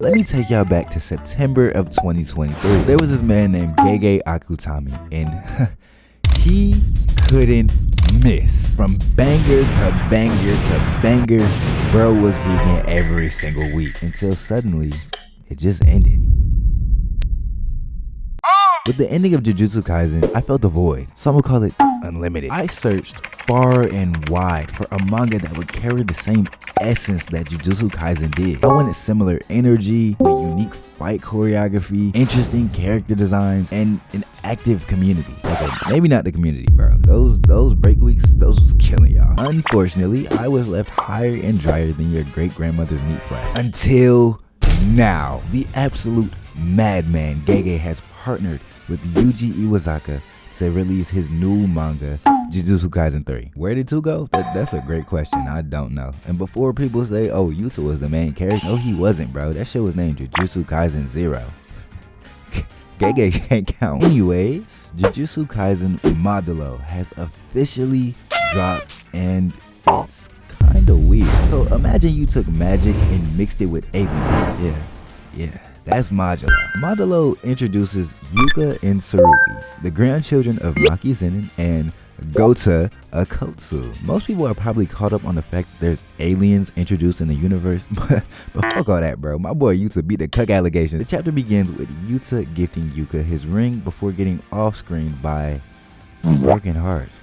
Let me take y'all back to September of 2023. There was this man named Gege Akutami, and he couldn't miss. From banger to banger to banger, bro was vegan every single week until suddenly it just ended. With the ending of Jujutsu Kaisen, I felt a void. Some would call it unlimited. I searched far and wide for a manga that would carry the same essence that Jujutsu Kaisen did. I wanted similar energy, with unique fight choreography, interesting character designs, and an active community. Okay, maybe not the community, bro. Those break weeks, those was killing y'all. Unfortunately, I was left higher and drier than your great-grandmother's meat flask. Until now, the absolute madman Gege has partnered with Yuji Iwasaka to release his new manga, Jujutsu Kaisen 3. Where did 2 go? That's a great question. I don't know. And before people say, oh, Yuta was the main character, no, he wasn't, bro. That shit was named Jujutsu Kaisen 0. Gege can't count. Anyways, Jujutsu Kaisen Modulo has officially dropped, and it's kind of weird. So imagine you took magic and mixed it with aliens. Yeah. That's Majo. Modulo introduces Yuka and Tsurugi, the grandchildren of Maki Zenin and Gota Akutsu. Most people are probably caught up on the fact that there's aliens introduced in the universe, but fuck all that, bro. My boy Yuta beat the cuck allegation. The chapter begins with Yuta gifting Yuka his ring before getting off-screen by broken hearts.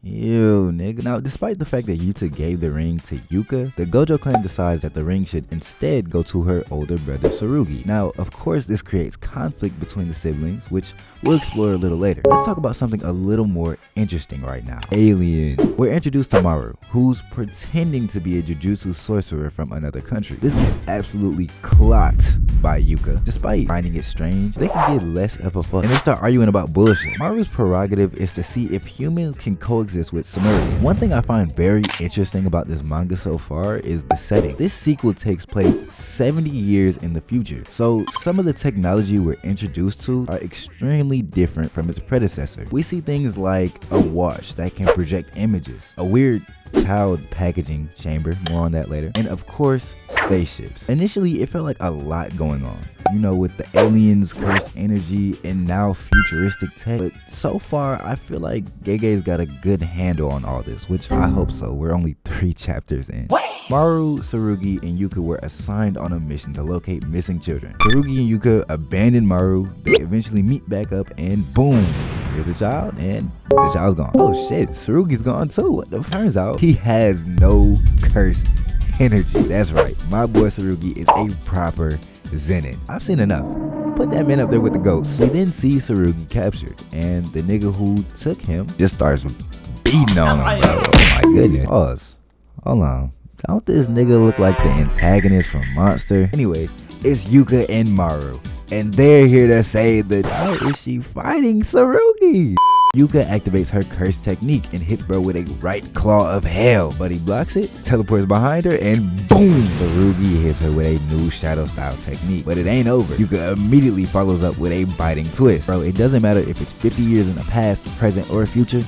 Ew, nigga. Now, despite the fact that Yuta gave the ring to Yuka, the Gojo clan decides that the ring should instead go to her older brother Tsurugi. Now, of course, this creates conflict between the siblings, which we'll explore a little later. Let's talk about something a little more interesting right now. Alien. We're introduced to Maru, who's pretending to be a Jujutsu sorcerer from another country. This gets absolutely clocked by Yuka. Despite finding it strange, they can get less of a fuck and they start arguing about bullshit. Maru's prerogative is to see if humans can coexist with Samuri. One thing I find very interesting about this manga so far is the setting. This sequel takes place 70 years in the future, so some of the technology we're introduced to are extremely different from its predecessor. We see things like a watch that can project images, a weird child packaging chamber, more on that later, and of course, spaceships. Initially, it felt like a lot going on, you know, with the aliens, cursed energy, and now futuristic tech. But so far, I feel like Gege's got a good handle on all this, which I hope so. We're only 3 chapters in. Maru, Tsurugi, and Yuka were assigned on a mission to locate missing children. Tsurugi and Yuka abandon Maru. They eventually meet back up, and boom, here's the child, and the child's gone. Oh shit, Tsurugi's gone too. What the? Turns out he has no cursed energy. That's right, my boy Tsurugi is a proper Zenin. I've seen enough. Put that man up there with the goats. We then see Tsurugi captured, and the nigga who took him just starts beating on him, bro. Oh my goodness. Pause. Hold on. Don't this nigga look like the antagonist from Monster? Anyways, it's Yuka and Maru, and they're here to say that how is she fighting Tsurugi? Yuka activates her curse technique and hits bro with a right claw of hell, but he blocks it, teleports behind her, and boom! Tsurugi hits her with a new shadow style technique. But it ain't over. Yuka immediately follows up with a biting twist. Bro, it doesn't matter if it's 50 years in the past, present, or future.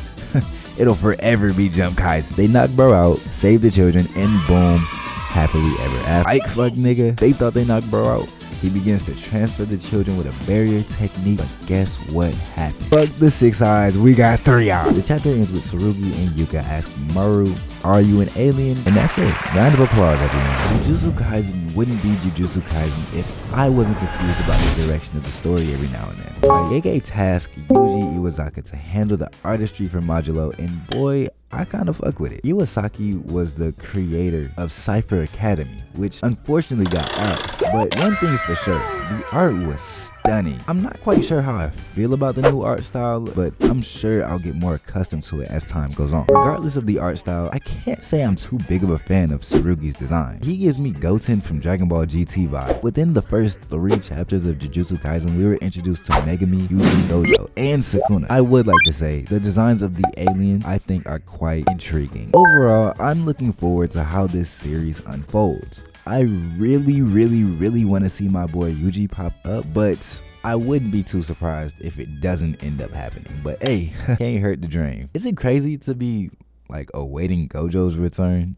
It'll forever be Jump Kaisen. They knock bro out, save the children, and boom, happily ever after. Ike fuck nigga, they thought they knocked bro out. He begins to transfer the children with a barrier technique, but guess what happened? Fuck the 6 eyes, we got 3 eyes. The chapter ends with Tsurugi and Yuka asking Maru, are you an alien? And that's it. Round of applause, everyone. Jujutsu Kaisen wouldn't be Jujutsu Kaisen if I wasn't confused about the direction of the story every now and then. Gege tasked Yuji Iwasaka to handle the artistry for Modulo, and boy, I kind of fuck with it. Iwasaki was the creator of Sci-fi Academy, which unfortunately got axed, but one thing's for sure, the art was stunning. I'm not quite sure how I feel about the new art style, but I'm sure I'll get more accustomed to it as time goes on. Regardless of the art style, I can't say I'm too big of a fan of Tsurugi's design. He gives me Goten from Dragon Ball GT vibe. Within the first 3 chapters of Jujutsu Kaisen, we were introduced to Megami, Yuji Dojo, and Sukuna. I would like to say, the designs of the alien I think are quite intriguing. Overall, I'm looking forward to how this series unfolds. I really want to see my boy Yuji pop up, but I wouldn't be too surprised if it doesn't end up happening. But hey, can't hurt the dream. Is it crazy to be like awaiting Gojo's return?